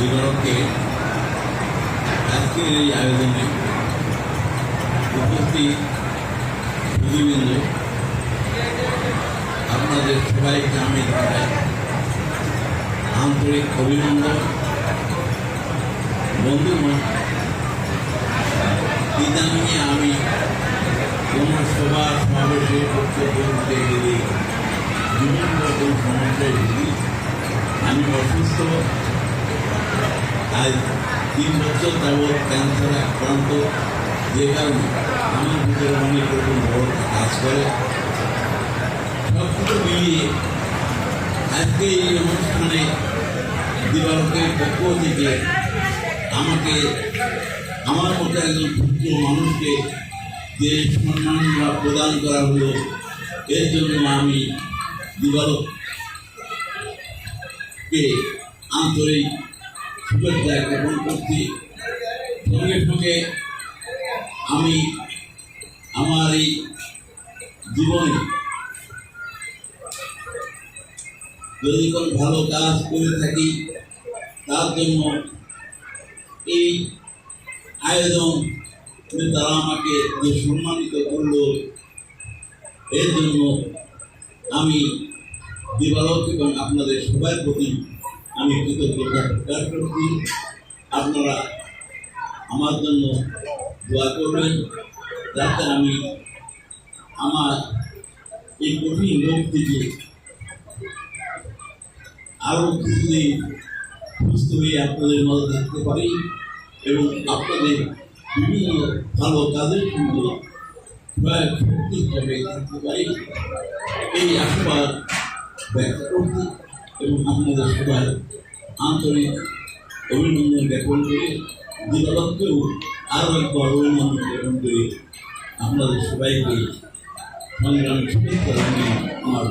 দিবারকে আজকের এই আয়োজনে উপস্থিত সুধীবৃন্দ, আপনাদের সবাইকে আমি জানাই আন্তরিক অভিনন্দন। বন্ধুগণ, ইদানিংয়ে আমি কোনো সভা সমাবেশে বক্তব্য দিতে গেলে বিভিন্ন রকম সমস্যায় ভুগি। আমি অসুস্থ, আজ 3 বছর যাবৎ ক্যান্সারে আক্রান্ত, যে কারণে আমার ভিতরে অনেক রকম বড় কাজ করে। সব কিছু মিলিয়ে আজকে এই অনুষ্ঠানে দিবারকের পক্ষ থেকে আমাকে আমার মতো একজন ক্ষুদ্র মানুষকে যে সম্মান বা প্রদান করা হলো, এর জন্য আমি দিবারককে আন্তরিক শুভেচ্ছা জ্ঞাপন করছি। সঙ্গে সঙ্গে আমি আমার এই জীবনে যদি কোনো ভালো কাজ করে থাকি, তার জন্য এই আয়োজন তারা আমাকে যে সম্মানিত করল, এর জন্য আমি দিবারক এবং আপনাদের সবার প্রতি আমি কৃতজ্ঞতা প্রকাশ করছি। আপনারা আমার জন্য দোয়া করবেন, যাতে আমি আমার এই কঠিন রোগ থেকে আরও কিছুদিন সুস্থ হয়ে আপনাদের মাঝে থাকতে পারি এবং আপনাদের বিভিন্ন ভালো কাজের সঙ্গে শক্তিভাবে থাকতে পারি, এই আশীর্বাদ ব্যক্ত করছি এবং আপনাদের সবাই আন্তরিক অভিনন্দন জ্ঞাপন করে দিবারককেও আরও একবার অভিনন্দন জ্ঞাপন করে আপনাদের সবাইকে সংগ্রামী শুভেচ্ছা জানিয়ে আমার